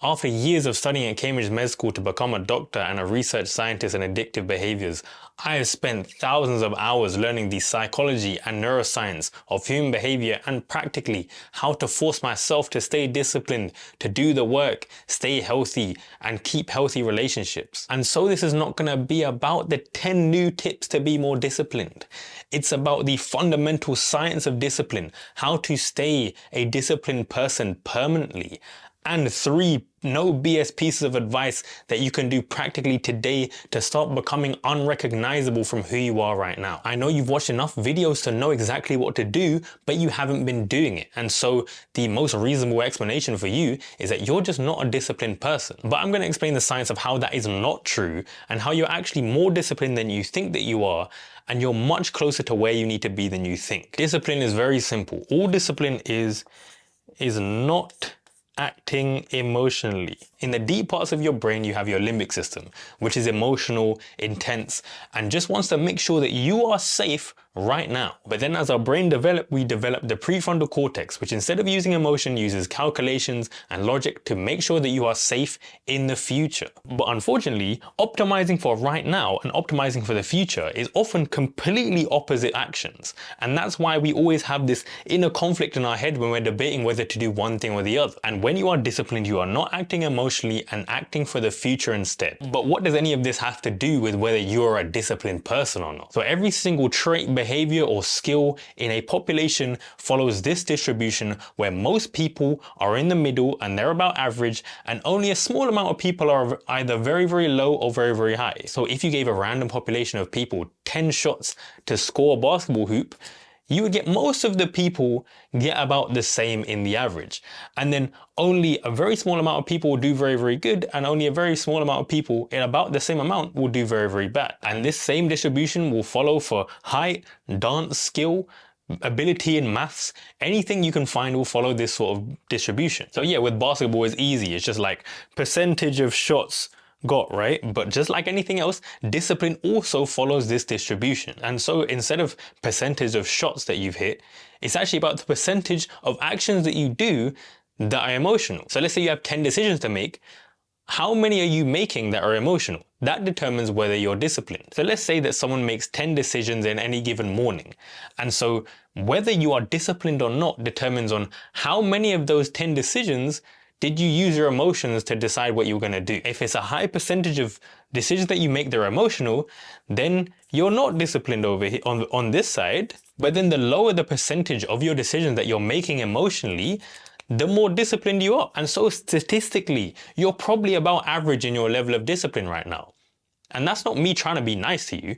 After years of studying at Cambridge Med School to become a doctor and a research scientist in addictive behaviours, I have spent thousands of hours learning the psychology and neuroscience of human behaviour and practically how to force myself to stay disciplined, to do the work, stay healthy and keep healthy relationships. And so this is not going to be about the 10 new tips to be more disciplined. It's about the fundamental science of discipline, how to stay a disciplined person permanently, and 3 no BS pieces of advice that you can do practically today to start becoming unrecognizable from who you are right now. I know you've watched enough videos to know exactly what to do, but you haven't been doing it. And so the most reasonable explanation for you is that you're just not a disciplined person. But I'm going to explain the science of how that is not true and how you're actually more disciplined than you think that you are, and you're much closer to where you need to be than you think. Discipline is very simple. All discipline is not acting emotionally. In the deep parts of your brain, you have your limbic system, which is emotional, intense, and just wants to make sure that you are safe right now. But then as our brain developed, we developed the prefrontal cortex, which instead of using emotion, uses calculations and logic to make sure that you are safe in the future. But unfortunately, optimizing for right now and optimizing for the future is often completely opposite actions. And that's why we always have this inner conflict in our head when we're debating whether to do one thing or the other. And when you are disciplined, you are not acting emotionally and acting for the future instead. But what does any of this have to do with whether you're a disciplined person or not? So every single trait, behavior or skill in a population follows this distribution, where most people are in the middle and they're about average, and only a small amount of people are either very, very low or very, very high. So if you gave a random population of people 10 shots to score a basketball hoop, you would get most of the people get about the same in the average. And then only a very small amount of people will do very, very good, and only a very small amount of people in about the same amount will do very, very bad. And this same distribution will follow for height, dance, skill, ability in maths. Anything you can find will follow this sort of distribution. So yeah, with basketball it's easy. It's just like percentage of shots got, right? But just like anything else, discipline also follows this distribution. And so instead of percentage of shots that you've hit, it's actually about the percentage of actions that you do that are emotional. So let's say you have 10 decisions to make. How many are you making that are emotional? That determines whether you're disciplined. So let's say that someone makes 10 decisions in any given morning. And so whether you are disciplined or not determines on how many of those 10 decisions did you use your emotions to decide what you're going to do. If it's a high percentage of decisions that you make that are emotional, then you're not disciplined over here on this side. But then the lower the percentage of your decisions that you're making emotionally, the more disciplined you are. And so statistically, you're probably about average in your level of discipline right now. And that's not me trying to be nice to you.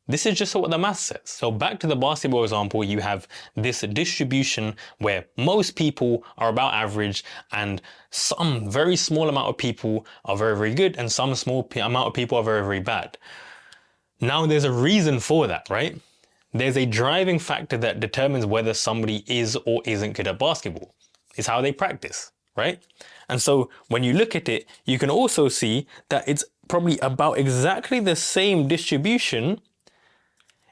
This is just what the math says. So back to the basketball example, you have this distribution where most people are about average and some very small amount of people are very, very good and some small amount of people are very, very bad. Now there's a reason for that, right? There's a driving factor that determines whether somebody is or isn't good at basketball. It's how they practice, right? And so when you look at it, you can also see that it's probably about exactly the same distribution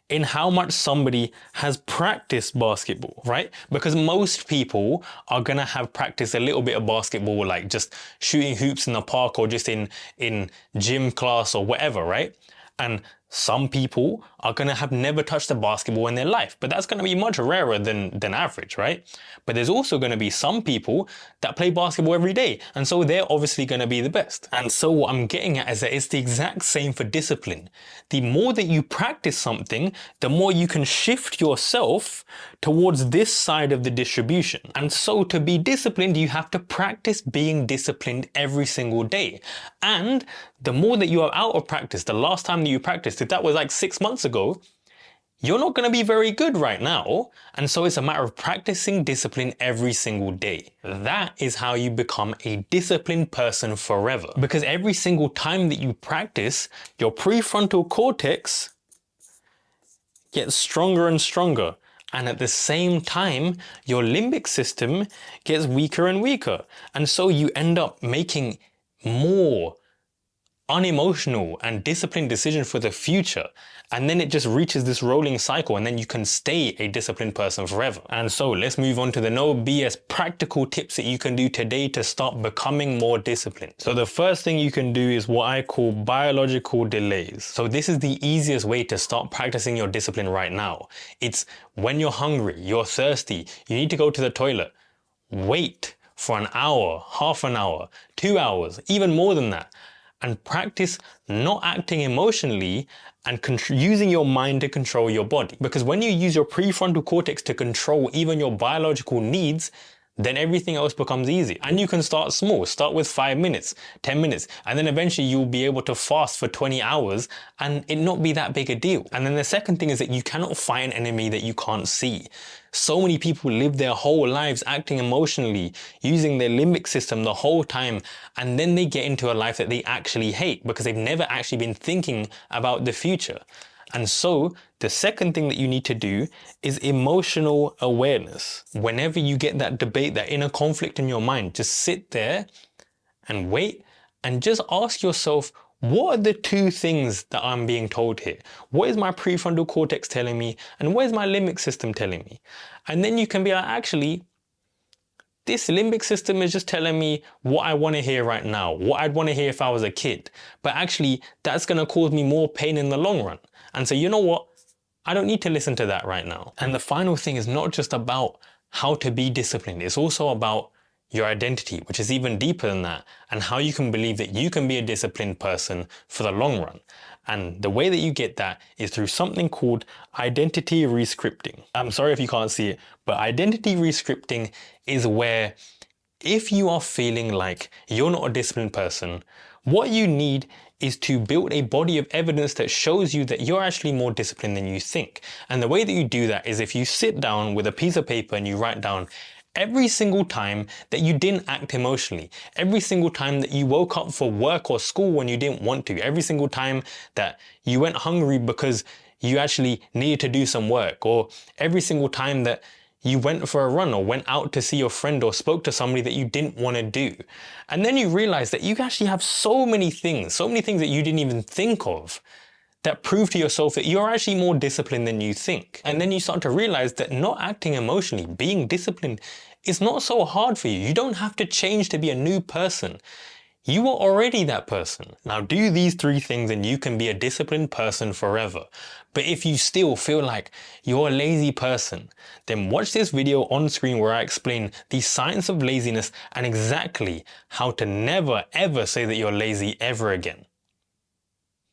in how much somebody has practiced basketball, right? Because most people are gonna have practiced a little bit of basketball, like just shooting hoops in the park or just in gym class or whatever, right? And some people are gonna have never touched a basketball in their life, but that's gonna be much rarer than average, right? But there's also gonna be some people that play basketball every day, and so they're obviously gonna be the best. And so what I'm getting at is that it's the exact same for discipline. The more that you practice something, the more you can shift yourself towards this side of the distribution. And so to be disciplined, you have to practice being disciplined every single day. And the more that you are out of practice, the last time that you practiced, if that was like 6 months ago, you're not going to be very good right now. And so it's a matter of practicing discipline every single day. That is how you become a disciplined person forever. Because every single time that you practice, your prefrontal cortex gets stronger and stronger. And at the same time, your limbic system gets weaker and weaker. And so you end up making more unemotional and disciplined decision for the future, and then it just reaches this rolling cycle, and then you can stay a disciplined person forever. And so let's move on to the no BS practical tips that you can do today to start becoming more disciplined. So the first thing you can do is what I call biological delays. So this is the easiest way to start practicing your discipline right now. It's when you're hungry, you're thirsty, you need to go to the toilet. Wait for an hour, half an hour, 2 hours, even more than that, and practice not acting emotionally and using your mind to control your body. Because when you use your prefrontal cortex to control even your biological needs, then everything else becomes easy. And you can start small. Start with 5 minutes, 10 minutes, and then eventually you'll be able to fast for 20 hours and it not be that big a deal. And then the second thing is that you cannot fight an enemy that you can't see. So many people live their whole lives acting emotionally, using their limbic system the whole time, and then they get into a life that they actually hate because they've never actually been thinking about the future. And so the second thing that you need to do is emotional awareness. Whenever you get that debate, that inner conflict in your mind, just sit there and wait and just ask yourself, what are the two things that I'm being told here? What is my prefrontal cortex telling me? And what is my limbic system telling me? And then you can be like, actually, this limbic system is just telling me what I want to hear right now, what I'd want to hear if I was a kid. But actually, that's going to cause me more pain in the long run. And so you know what? I don't need to listen to that right now. And the final thing is not just about how to be disciplined. It's also about your identity, which is even deeper than that, and how you can believe that you can be a disciplined person for the long run. And the way that you get that is through something called identity rescripting. I'm sorry if you can't see it, but identity rescripting is where if you are feeling like you're not a disciplined person, what you need is to build a body of evidence that shows you that you're actually more disciplined than you think. And the way that you do that is if you sit down with a piece of paper and you write down every single time that you didn't act emotionally, every single time that you woke up for work or school when you didn't want to, every single time that you went hungry because you actually needed to do some work, or every single time that you went for a run or went out to see your friend or spoke to somebody that you didn't want to do. And then you realize that you actually have so many things that you didn't even think of that prove to yourself that you're actually more disciplined than you think. And then you start to realize that not acting emotionally, being disciplined, is not so hard for you. You don't have to change to be a new person. You are already that person. Now do these 3 things and you can be a disciplined person forever. But if you still feel like you're a lazy person, then watch this video on screen where I explain the science of laziness and exactly how to never ever say that you're lazy ever again.